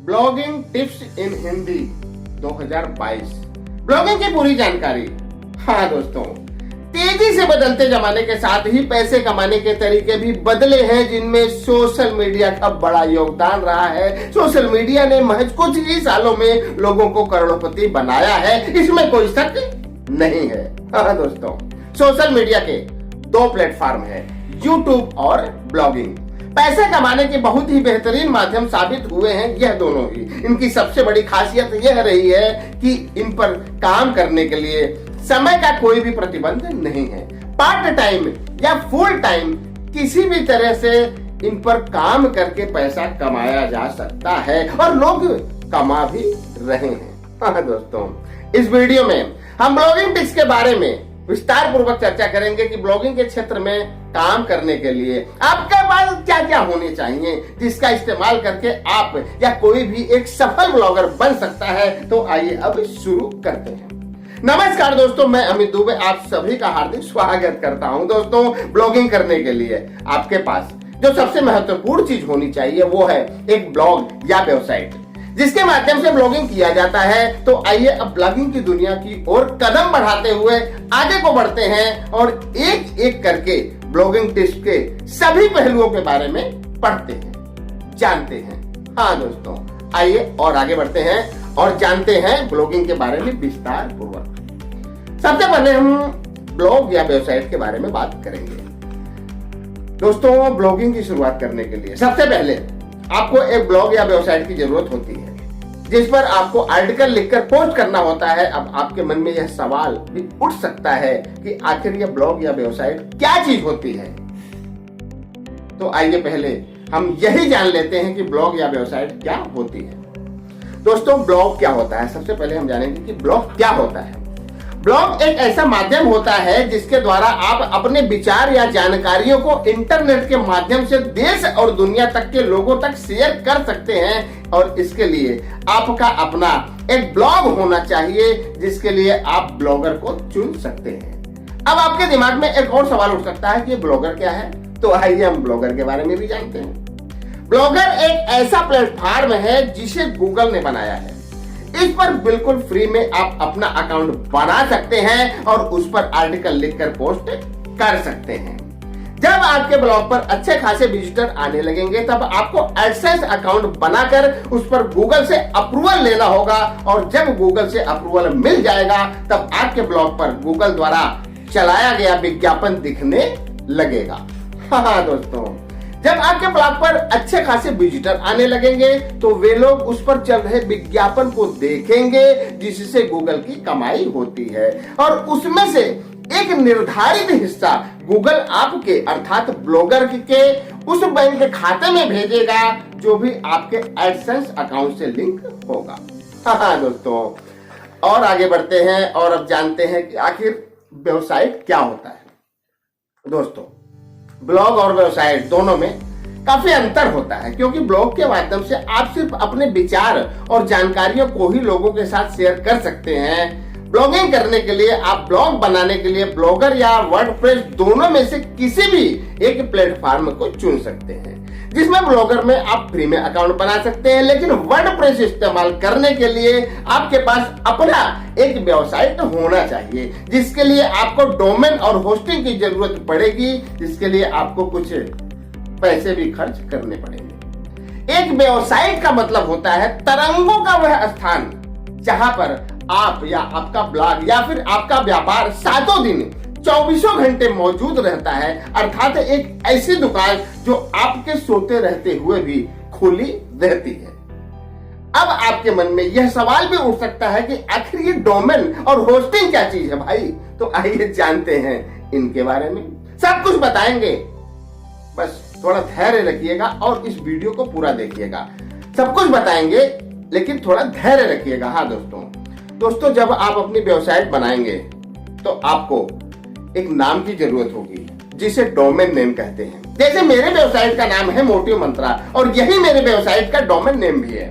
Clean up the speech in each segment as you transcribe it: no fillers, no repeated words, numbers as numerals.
Blogging tips इन Hindi 2022। Blogging की पूरी जानकारी। हाँ दोस्तों, तेजी से बदलते जमाने के साथ ही पैसे कमाने के तरीके भी बदले हैं, जिनमें सोशल मीडिया का बड़ा योगदान रहा है। सोशल मीडिया ने महज कुछ ही सालों में लोगों को करोड़पति बनाया है, इसमें कोई शक नहीं है। हाँ दोस्तों, सोशल मीडिया के दो प्लेटफॉर्म है, यूट्यूब और ब्लॉगिंग। पैसे कमाने के बहुत ही बेहतरीन माध्यम साबित हुए हैं यह दोनों ही। इनकी सबसे बड़ी खासियत यह रही है कि इन पर काम करने के लिए समय का कोई भी प्रतिबंध नहीं है। पार्ट टाइम या फुल टाइम किसी भी तरह से इन पर काम करके पैसा कमाया जा सकता है और लोग कमा भी रहे हैं। हाँ दोस्तों, इस वीडियो में हम ब्लॉगिंग टिप्स के बारे में विस्तार पूर्वक चर्चा करेंगे कि ब्लॉगिंग के क्षेत्र में काम करने के लिए आपके पास क्या क्या होने चाहिए, जिसका इस्तेमाल करके आप या कोई भी एक सफल ब्लॉगर बन सकता है। तो आइए अब शुरू करते हैं। नमस्कार दोस्तों, मैं अमित दुबे आप सभी का हार्दिक स्वागत करता हूं। दोस्तों, ब्लॉगिंग करने के लिए आपके पास जो सबसे महत्वपूर्ण चीज होनी चाहिए वो है एक ब्लॉग या वेबसाइट, जिसके माध्यम से ब्लॉगिंग किया जाता है। तो आइए अब ब्लॉगिंग की दुनिया की ओर कदम बढ़ाते हुए आगे को बढ़ते हैं और एक एक करके ब्लॉगिंग टिप्स के सभी पहलुओं के बारे में पढ़ते हैं, जानते हैं। हाँ दोस्तों, आइए और आगे बढ़ते हैं और जानते हैं ब्लॉगिंग के बारे में विस्तार पूर्वक। सबसे पहले हम ब्लॉग या वेबसाइट के बारे में बात करेंगे। दोस्तों, ब्लॉगिंग की शुरुआत करने के लिए सबसे पहले आपको एक ब्लॉग या वेबसाइट की जरूरत होती है, जिस पर आपको आर्टिकल लिखकर पोस्ट करना होता है। अब आपके मन में यह सवाल भी उठ सकता है कि आखिर यह ब्लॉग या वेबसाइट क्या चीज होती है। तो आइए पहले हम यही जान लेते हैं कि ब्लॉग या वेबसाइट क्या होती है। दोस्तों, ब्लॉग क्या होता है, सबसे पहले हम जानेंगे कि ब्लॉग क्या होता है। ब्लॉग एक ऐसा माध्यम होता है जिसके द्वारा आप अपने विचार या जानकारियों को इंटरनेट के माध्यम से देश और दुनिया तक के लोगों तक शेयर कर सकते हैं, और इसके लिए आपका अपना एक ब्लॉग होना चाहिए, जिसके लिए आप ब्लॉगर को चुन सकते हैं। अब आपके दिमाग में एक और सवाल उठ सकता है कि ब्लॉगर क्या है। तो आइए हम ब्लॉगर के बारे में भी जानते हैं। ब्लॉगर एक ऐसा प्लेटफॉर्म है जिसे गूगल ने बनाया है। इस पर बिल्कुल फ्री में आप अपना अकाउंट बना सकते हैं और उस पर आर्टिकल लिखकर पोस्ट कर सकते हैं। जब आपके ब्लॉग पर अच्छे खासे विजिटर आने लगेंगे, तब आपको एडसेंस अकाउंट बनाकर उस पर गूगल से अप्रूवल लेना होगा, और जब गूगल से अप्रूवल मिल जाएगा तब आपके ब्लॉग पर गूगल द्वारा चलाया गया विज्ञापन दिखने लगेगा। हाँ दोस्तों, जब आपके ब्लॉग पर अच्छे खासे विजिटर आने लगेंगे तो वे लोग उस पर चल रहे विज्ञापन को देखेंगे, जिससे गूगल की कमाई होती है, और उसमें से एक निर्धारित हिस्सा गूगल आपके अर्थात ब्लॉगर के उस बैंक खाते में भेजेगा जो भी आपके एडसेंस अकाउंट से लिंक होगा। हाँ दोस्तों, और आगे बढ़ते हैं और अब जानते हैं कि आखिर वेबसाइट क्या होता है। दोस्तों, ब्लॉग और वेबसाइट दोनों में काफी अंतर होता है, क्योंकि ब्लॉग के माध्यम से आप सिर्फ अपने विचार और जानकारियों को ही लोगों के साथ शेयर कर सकते हैं। ब्लॉगिंग करने के लिए आप ब्लॉग बनाने के लिए ब्लॉगर या वर्डप्रेस दोनों में से किसी भी एक प्लेटफॉर्म को चुन सकते हैं, जिसमें ब्लॉगर में आप फ्री में अकाउंट बना सकते हैं, लेकिन वर्डप्रेस इस्तेमाल करने के लिए आपके पास अपना एक वेबसाइट होना चाहिए, जिसके लिए आपको डोमेन और होस्टिंग की जरूरत पड़ेगी, जिसके लिए आपको कुछ पैसे भी खर्च करने पड़ेंगे। एक वेबसाइट का मतलब होता है तरंगों का वह स्थान जहां पर आप या आपका ब्लॉग या फिर आपका व्यापार सातों दिन 24 घंटे मौजूद रहता है, अर्थात एक ऐसी दुकान जो आपके सोते रहते हुए भी खुली रहती है। अब आपके मन में यह सवाल भी उठ सकता है कि आखिर ये डोमेन और होस्टिंग क्या चीज है भाई। तो आइए जानते हैं इनके बारे में, सब कुछ बताएंगे। बस थोड़ा धैर्य रखिएगा और इस वीडियो को पूरा देखिएगा। सब कुछ बताएंगे, लेकिन थोड़ा धैर्य रखिएगा। हाँ दोस्तों, जब आप अपनी वेबसाइट बनाएंगे तो आपको एक नाम की जरूरत होगी, जिसे डोमेन नेम कहते हैं। जैसे मेरे वेबसाइट का नाम है मोटिव मंत्रा, और यही मेरे वेबसाइट का डोमेन नेम भी है।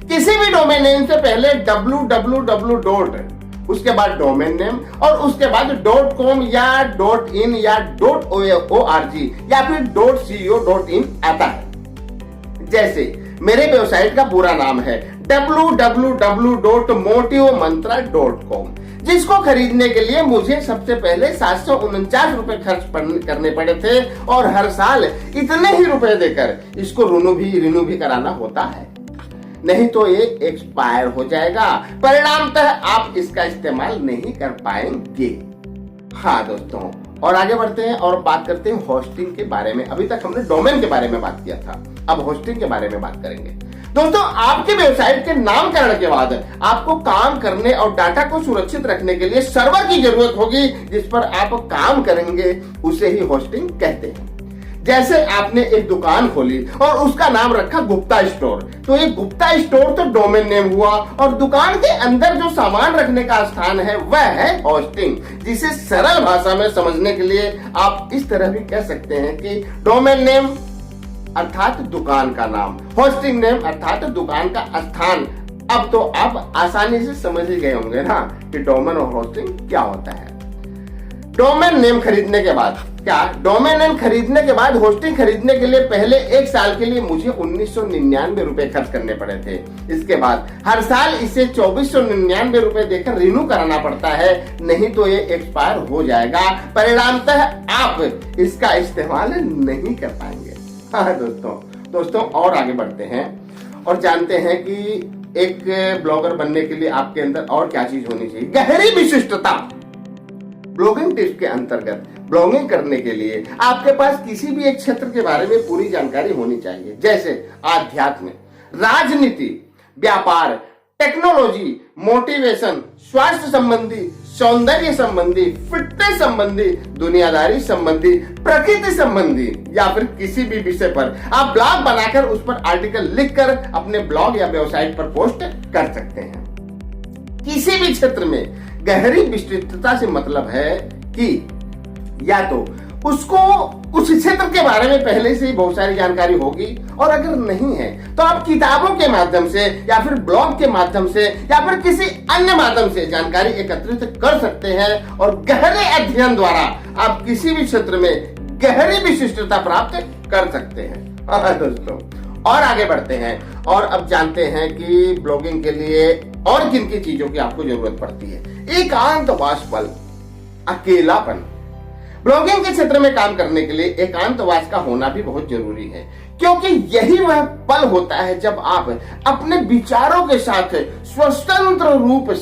किसी भी डोमेन नेम से पहले www. उसके बाद डोमेन नेम और उसके बाद .com या .in या .org या फिर .co.in आता है। जैसे मेरे वेबसाइट का पूरा नाम है www.motivemantra.com, जिसको खरीदने के लिए मुझे सबसे पहले 749 रुपए खर्च करने पड़े थे और हर साल इतने ही रुपए देकर इसको रिन्यू भी कराना होता है, नहीं तो ये एक्सपायर हो जाएगा। परिणामतः आप इसका इस्तेमाल नहीं कर पाएंगे। हाँ दोस्तों, और आगे बढ़ते हैं और बात करते हैं होस्टिंग के बारे में। अभी तक हमने डोमेन के बारे में बात किया था, अब होस्टिंग के बारे में बात करेंगे। दोस्तों, आपके वेबसाइट के नामकरण के बाद आपको काम करने और डाटा को सुरक्षित रखने के लिए सर्वर की जरूरत होगी, जिस पर आप काम करेंगे, उसे ही होस्टिंग कहते हैं। जैसे आपने एक दुकान खोली और उसका नाम रखा गुप्ता स्टोर, तो ये गुप्ता स्टोर तो डोमेन नेम हुआ, और दुकान के अंदर जो सामान रखने का स्थान है वह है होस्टिंग, जिसे सरल भाषा में समझने के लिए आप इस तरह भी कह सकते हैं कि डोमेन नेम अर्थात दुकान का नाम, होस्टिंग नेम अर्थात दुकान का स्थान। अब तो आप आसानी से समझ ही गए होंगे ना कि डोमेन और होस्टिंग क्या होता है। डोमेन नेम खरीदने के बाद होस्टिंग खरीदने के लिए पहले एक साल के लिए मुझे 1999 रुपए खर्च करने पड़े थे। इसके बाद हर साल इसे 2499 रुपए देकर रिन्यू कराना पड़ता है, नहीं तो ये एक्सपायर हो जाएगा। परिणामतः आप इसका इस्तेमाल नहीं कर पाएंगे। हाँ दोस्तों, और आगे बढ़ते हैं और जानते हैं कि एक ब्लॉगर बनने के लिए आपके अंदर और क्या चीज होनी चाहिए। गहरी विशिष्टता। ब्लॉगिंग टिप्स के अंतर्गत ब्लॉगिंग करने के लिए आपके पास किसी भी एक क्षेत्र के बारे में पूरी जानकारी होनी चाहिए, जैसे आध्यात्म, राजनीति, व्यापार, टेक्नोलॉजी, मोटिवेशन, स्वास्थ्य संबंधी, सौंदर्य संबंधी, फिटनेस संबंधी, दुनियादारी संबंधी, प्रकृति संबंधी, या फिर किसी भी विषय पर आप ब्लॉग बनाकर उस पर आर्टिकल लिखकर अपने ब्लॉग या वेबसाइट पर पोस्ट कर सकते हैं। किसी भी क्षेत्र में गहरी विस्तृतता से मतलब है कि या तो उसको उस क्षेत्र के बारे में पहले से ही बहुत सारी जानकारी होगी, और अगर नहीं है तो आप किताबों के माध्यम से या फिर ब्लॉग के माध्यम से या फिर किसी अन्य माध्यम से जानकारी एकत्रित कर सकते हैं, और गहरे अध्ययन द्वारा आप किसी भी क्षेत्र में गहरी विशिष्टता प्राप्त कर सकते हैं। हाँ दोस्तों, और आगे बढ़ते हैं और अब जानते हैं कि ब्लॉगिंग के लिए और किन किन चीजों की आपको जरूरत पड़ती है। एकांतवास पल, अकेलापन। ब्लॉगिंग के क्षेत्र में काम करने के लिए एकांतवास का होना भी बहुत जरूरी है, क्योंकि यही वह पल होता है जब आप अपने विचारों के साथ स्वतंत्र रूप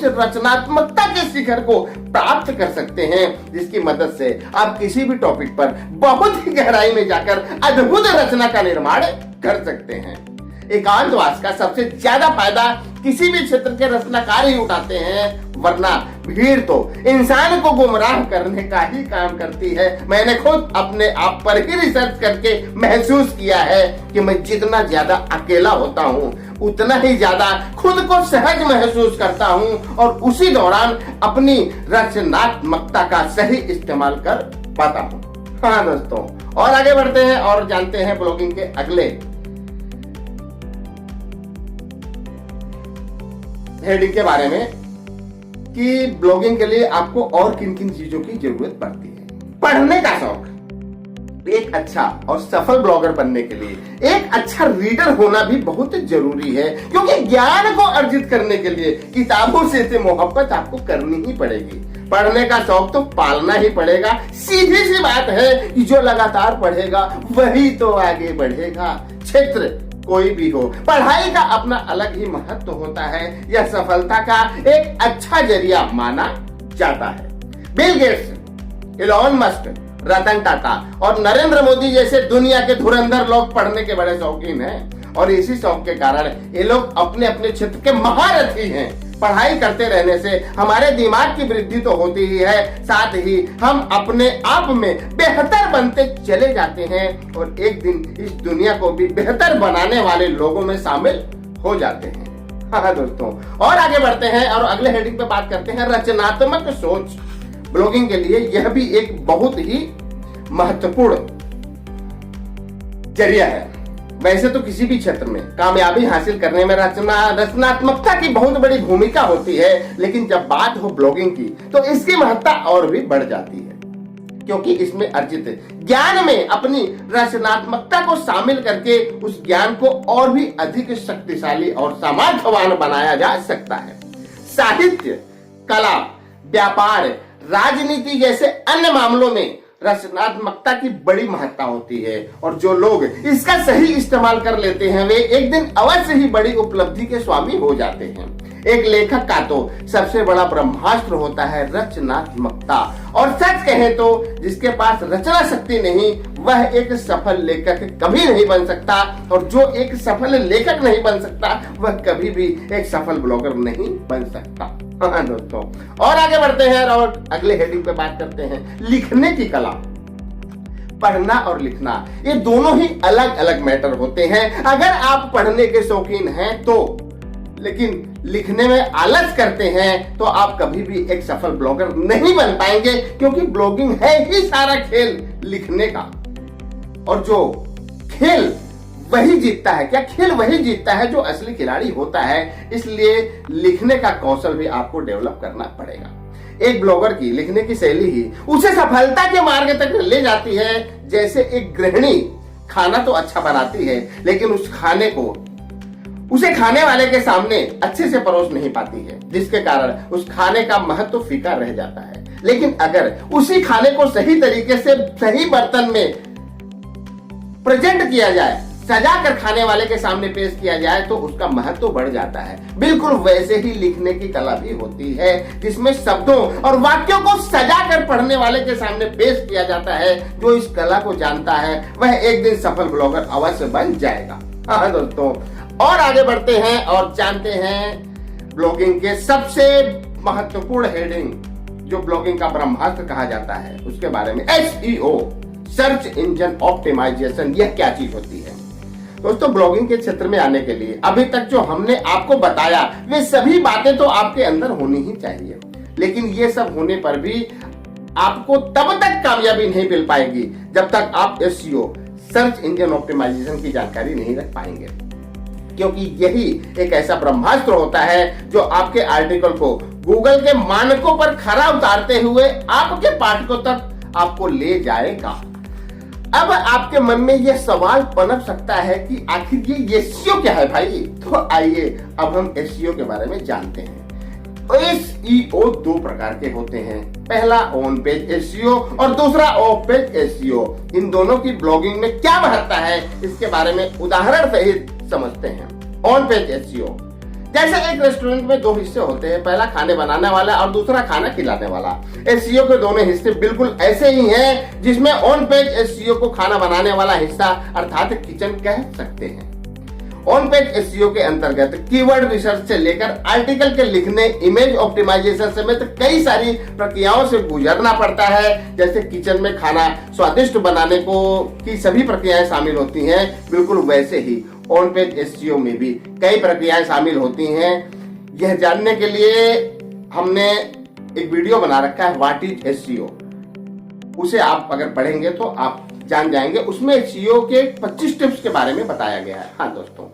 से रचनात्मकता के शिखर को प्राप्त कर सकते हैं, जिसकी मदद से आप किसी भी टॉपिक पर बहुत ही गहराई में जाकर अद्भुत रचना का निर्माण कर सकते हैं। एकांतवास का सबसे ज्यादा फायदा किसी भी क्षेत्र के रचनाकार ही उठाते हैं, वरना भीड़ तो इंसान को गुमराह करने का ही काम करती है। मैंने खुद अपने आप पर ही रिसर्च करके महसूस किया है कि मैं जितना ज्यादा अकेला होता हूँ उतना ही ज्यादा खुद को सहज महसूस करता हूँ, और उसी दौरान अपनी रचनात्मकता का सही इस्तेमाल कर पाता हूँ। हाँ दोस्तों, और आगे बढ़ते हैं और जानते हैं ब्लॉगिंग के अगले हेडिंग के बारे में कि ब्लॉगिंग के लिए आपको और किन किन चीजों की जरूरत पड़ती है। पढ़ने का शौक। एक अच्छा और सफल ब्लॉगर बनने के लिए एक अच्छा रीडर होना भी बहुत जरूरी है, क्योंकि ज्ञान को अर्जित करने के लिए किताबों से मोहब्बत आपको करनी ही पड़ेगी। पढ़ने का शौक तो पालना ही पड़ेगा। सीधी सी बात है कि जो लगातार पढ़ेगा वही तो आगे बढ़ेगा। क्षेत्र कोई भी हो, पढ़ाई का अपना अलग ही महत्व होता है। यह सफलता का एक अच्छा जरिया माना जाता है। Bill Gates, Elon Musk, Ratan Tata और नरेंद्र मोदी जैसे दुनिया के धुरंधर लोग पढ़ने के बड़े शौकीन हैं, और इसी शौक के कारण ये लोग अपने अपने क्षेत्र के महारथी हैं। पढ़ाई करते रहने से हमारे दिमाग की वृद्धि तो होती ही है, साथ ही हम अपने आप में बेहतर बनते चले जाते हैं, और एक दिन इस दुनिया को भी बेहतर बनाने वाले लोगों में शामिल हो जाते हैं। हाँ दोस्तों, और आगे बढ़ते हैं और अगले हेडिंग पे बात करते हैं रचनात्मक सोच। ब्लॉगिंग के लिए यह भी एक बहुत ही महत्वपूर्ण जरिया है। वैसे तो किसी भी क्षेत्र में कामयाबी हासिल करने में रचनात्मकता की बहुत बड़ी भूमिका होती है, लेकिन जब बात हो ब्लॉगिंग की तो इसकी महत्ता और भी बढ़ जाती है, क्योंकि इसमें अर्जित ज्ञान में अपनी रचनात्मकता को शामिल करके उस ज्ञान को और भी अधिक शक्तिशाली और सामर्थ्यवान बनाया जा सकता है। साहित्य, कला, व्यापार, राजनीति जैसे अन्य मामलों में रचनात्मकता की बड़ी महत्ता होती है और जो लोग इसका सही इस्तेमाल कर लेते हैं वे एक दिन अवश्य ही बड़ी उपलब्धि के स्वामी हो जाते हैं। एक लेखक का तो सबसे बड़ा ब्रह्मास्त्र होता है रचनात्मकता, और सच कहें तो जिसके पास रचना शक्ति नहीं वह एक सफल लेखक कभी नहीं बन सकता, और जो एक सफल लेखक नहीं बन सकता वह कभी भी एक सफल ब्लॉगर नहीं बन सकता। हाँ दोस्तों, और आगे बढ़ते हैं और अगले हेडिंग पे बात करते हैं लिखने की कला। पढ़ना और लिखना ये दोनों ही अलग अलग मैटर होते हैं। अगर आप पढ़ने के शौकीन हैं तो, लेकिन लिखने में आलस करते हैं तो आप कभी भी एक सफल ब्लॉगर नहीं बन पाएंगे, क्योंकि ब्लॉगिंग है ही सारा खेल लिखने का, और जो खेल वही जीतता है। क्या खेल वही जीतता है जो असली खिलाड़ी होता है। इसलिए लिखने का कौशल भी आपको डेवलप करना पड़ेगा। एक ब्लॉगर की लिखने की शैली ही उसे सफलता के मार्ग तक ले जाती है। जैसे एक गृहिणी खाना तो अच्छा बनाती है, लेकिन उस खाने को उसे खाने वाले के सामने अच्छे से परोस नहीं पाती है, जिसके कारण उस खाने का महत्व फीका रह जाता है। लेकिन अगर उसी खाने को सही तरीके से सही बर्तन में प्रेजेंट किया जाए, सजा कर खाने वाले के सामने पेश किया जाए, तो उसका महत्व बढ़ जाता है। बिल्कुल वैसे ही लिखने की कला भी होती है, जिसमें शब्दों और वाक्यों को सजा कर पढ़ने वाले के सामने पेश किया जाता है। जो इस कला को जानता है वह एक दिन सफल ब्लॉगर अवश्य बन जाएगा। हाँ दोस्तों, और आगे बढ़ते हैं और जानते हैं ब्लॉगिंग के सबसे महत्वपूर्ण हेडिंग, जो ब्लॉगिंग का ब्रह्मास्त्र कहा जाता है, उसके बारे में। SEO, सर्च इंजन ऑप्टिमाइजेशन, यह क्या चीज होती है। दोस्तों, ब्लॉगिंग के क्षेत्र में आने के लिए अभी तक जो हमने आपको बताया वे सभी बातें तो आपके अंदर होनी ही चाहिए, लेकिन ये सब होने पर भी आपको तब तक कामयाबी नहीं मिल पाएगी जब तक आप SEO, सर्च इंजन ऑप्टिमाइजेशन की जानकारी नहीं रख पाएंगे, क्योंकि यही एक ऐसा ब्रह्मास्त्र होता है जो आपके आर्टिकल को गूगल के मानकों पर खरा उतारते हुए आपके पाठकों तक आपको ले जाएगा। अब आपके मन में यह सवाल पनप सकता है कि आखिर ये SEO क्या है भाई। तो आइए अब हम SEO के बारे में जानते हैं। SEO दो प्रकार के होते हैं, पहला ऑन पेज SEO और दूसरा ऑफ पेज SEO। इन दोनों की ब्लॉगिंग में क्या महत्ता है इसके बारे में उदाहरण सहित समझते हैं। ऑन पेज SEO, जैसे एक रेस्टोरेंट में दो हिस्से होते हैं, पहला खाने बनाने वाला और दूसरा खाना खिलाने वाला। SEO के दोनों हिस्से बिल्कुल ऐसे ही हैं, जिसमें ऑन पेज SEO को खाना बनाने वाला हिस्सा अर्थात किचन कह सकते हैं। ऑन पेज SEO के अंतर्गत कीवर्ड रिसर्च से लेकर आर्टिकल के लिखने, इमेज ऑप्टिमाइजेशन समेत कई सारी प्रक्रियाओं से गुजरना पड़ता है। जैसे किचन में खाना स्वादिष्ट बनाने को की सभी प्रक्रियाएं शामिल होती हैं, बिल्कुल वैसे ही ऑन पेज SEO में भी कई प्रक्रियाएं शामिल होती हैं। यह जानने के लिए हमने एक वीडियो बना रखा है, व्हाट इज SEO। उसे आप अगर पढ़ेंगे तो आप जान जाएंगे। उसमें SEO के 25 टिप्स के बारे में बताया गया है। हाँ दोस्तों,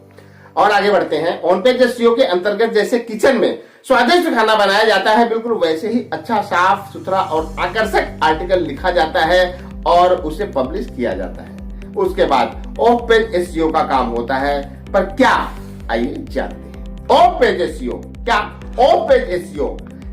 और आगे बढ़ते हैं। ऑन पेज SEO के अंतर्गत जैसे किचन में स्वादिष्ट खाना बनाया जाता है, बिल्कुल वैसे ही अच्छा, साफ सुथरा और आकर्षक आर्टिकल लिखा जाता है और उसे पब्लिश किया जाता है। उसके बाद ऑफ पेज SEO का काम होता है, पर क्या, आइए जानते हैं। ऑफ पेज SEO क्या? ऑफ पेज SEO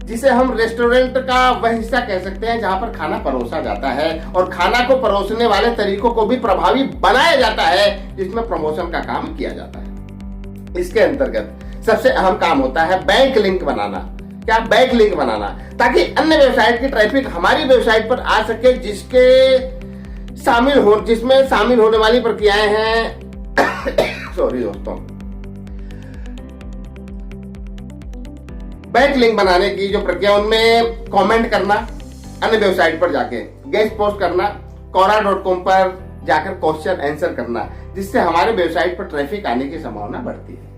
जिसे हम रेस्टोरेंट का वह हिस्सा कह सकते हैं जहां पर खाना परोसा जाता है और खाना को परोसने वाले तरीकों को भी प्रभावी बनाया जाता है, जिसमें प्रमोशन का काम किया जाता है। इसके अंतर्गत सबसे अहम काम होता है बैक लिंक बनाना। क्या? बैक लिंक बनाना, ताकि अन्य वेबसाइट की ट्रैफिक हमारी वेबसाइट पर आ सके, जिसमें शामिल होने वाली प्रक्रियाएं हैं सॉरी दोस्तों, बैक लिंक बनाने की जो प्रक्रिया, उनमें कमेंट करना, अन्य वेबसाइट पर जाके गेस्ट पोस्ट करना, quora.com पर जाकर क्वेश्चन आंसर करना, जिससे हमारे वेबसाइट पर ट्रैफिक आने की संभावना बढ़ती है।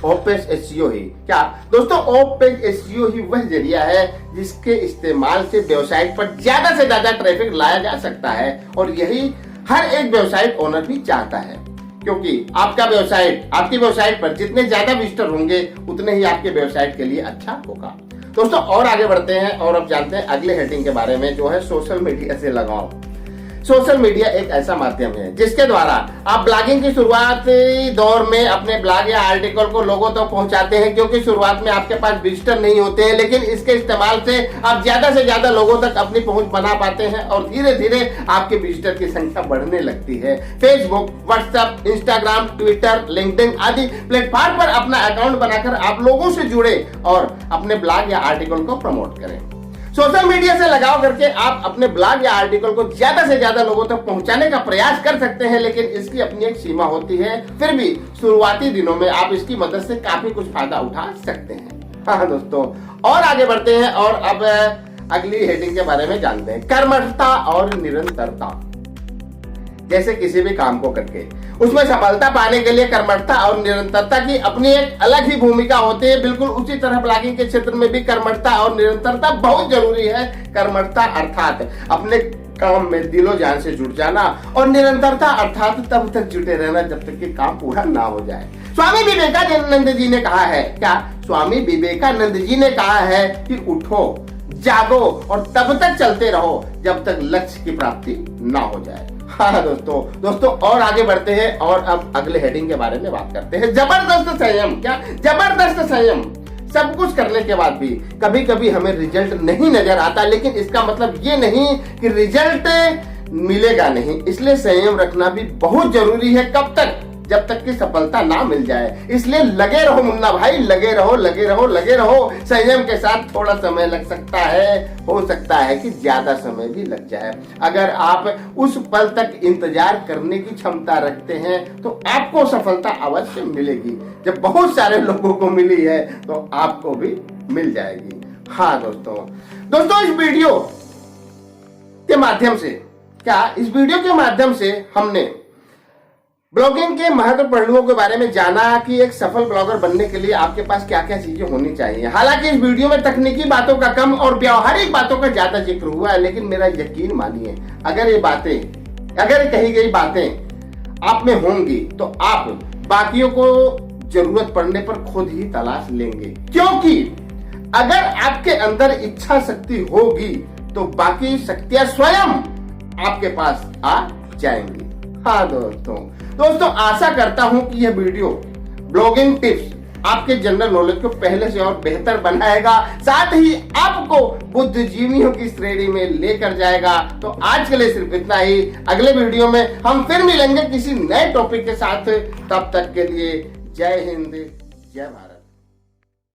ऑफ पेज SEO ही क्या दोस्तों? ऑफ पेज SEO ही वह जरिया है जिसके इस्तेमाल से वेबसाइट पर ज्यादा से ज्यादा ट्रैफिक लाया जा सकता है, और यही हर एक वेबसाइट ओनर भी चाहता है, क्योंकि आपकी वेबसाइट पर जितने ज्यादा विजिटर होंगे उतने ही आपके वेबसाइट के लिए अच्छा होगा। दोस्तों और आगे बढ़ते हैं और अब जानते हैं अगले हेडिंग के बारे में, जो है सोशल मीडिया से लगाव। सोशल मीडिया एक ऐसा माध्यम है जिसके द्वारा आप ब्लॉगिंग की शुरुआती दौर में अपने ब्लॉग या आर्टिकल को लोगों तक तो पहुंचाते हैं, क्योंकि शुरुआत में आपके पास विजिटर नहीं होते हैं, लेकिन इसके इस्तेमाल से आप ज्यादा से ज्यादा लोगों तक अपनी पहुंच बना पाते हैं और धीरे धीरे आपके विजिटर की संख्या बढ़ने लगती है। Facebook, WhatsApp, Instagram, Twitter, LinkedIn आदि प्लेटफॉर्म पर अपना अकाउंट बनाकर आप लोगों से जुड़े और अपने ब्लॉग या आर्टिकल को प्रमोट करें। सोशल मीडिया से लगाव करके आप अपने ब्लॉग या आर्टिकल को ज्यादा से ज्यादा लोगों तक पहुंचाने का प्रयास कर सकते हैं, लेकिन इसकी अपनी एक सीमा होती है। फिर भी शुरुआती दिनों में आप इसकी मदद से काफी कुछ फायदा उठा सकते हैं। हाँ दोस्तों और आगे बढ़ते हैं और अब अगली हेडिंग के बारे में जानते हैं, कर्मठता और निरंतरता। जैसे किसी भी काम को करके उसमें सफलता पाने के लिए कर्मठता और निरंतरता की अपनी एक अलग ही भूमिका होती है। बिल्कुल उसी तरह ब्लॉगिंग के क्षेत्र में भी कर्मठता और निरंतरता बहुत जरूरी है। कर्मठता अर्थात अपने काम में दिलो जान से जुट जाना और निरंतरता अर्थात तब तक जुटे रहना जब तक कि काम पूरा ना हो जाए। स्वामी विवेकानंद जी ने कहा है, क्या स्वामी विवेकानंद जी ने कहा है कि उठो, जागो और तब तक चलते रहो जब तक लक्ष्य की प्राप्ति ना हो जाए। हाँ दोस्तों और आगे बढ़ते हैं और अब अगले हेडिंग के बारे में बात करते हैं, जबरदस्त संयम। क्या जबरदस्त संयम। सब कुछ करने के बाद भी कभी कभी हमें रिजल्ट नहीं नजर आता, लेकिन इसका मतलब ये नहीं कि रिजल्ट मिलेगा नहीं। इसलिए संयम रखना भी बहुत जरूरी है। कब तक? जब तक कि सफलता ना मिल जाए। इसलिए लगे रहो मुन्ना भाई, लगे रहो लगे रहो लगे रहो। संयम के साथ थोड़ा समय लग सकता है, हो सकता है कि ज्यादा समय भी लग जाए। अगर आप उस पल तक इंतजार करने की क्षमता रखते हैं तो आपको सफलता अवश्य मिलेगी। जब बहुत सारे लोगों को मिली है तो आपको भी मिल जाएगी। हाँ दोस्तों इस वीडियो के माध्यम से हमने ब्लॉगिंग के महत्वपूर्ण पहलुओं के बारे में जाना कि एक सफल ब्लॉगर बनने के लिए आपके पास क्या क्या चीजें होनी चाहिए। हालांकि इस वीडियो में तकनीकी बातों का कम और व्यावहारिक बातों का ज्यादा जिक्र हुआ है, लेकिन मेरा यकीन मानिए अगर कही गई बातें आप में होंगी तो आप बाकियों को जरूरत पड़ने पर खुद ही तलाश लेंगे, क्योंकि अगर आपके अंदर इच्छा शक्ति होगी तो बाकी शक्तियां स्वयं आपके पास आ जाएंगी। हाँ दोस्तों आशा करता हूं कि यह वीडियो ब्लॉगिंग टिप्स आपके जनरल नॉलेज को पहले से और बेहतर बनाएगा, साथ ही आपको बुद्धिजीवियों की श्रेणी में लेकर जाएगा। तो आज के लिए सिर्फ इतना ही। अगले वीडियो में हम फिर मिलेंगे किसी नए टॉपिक के साथ। तब तक के लिए जय हिंद, जय भारत।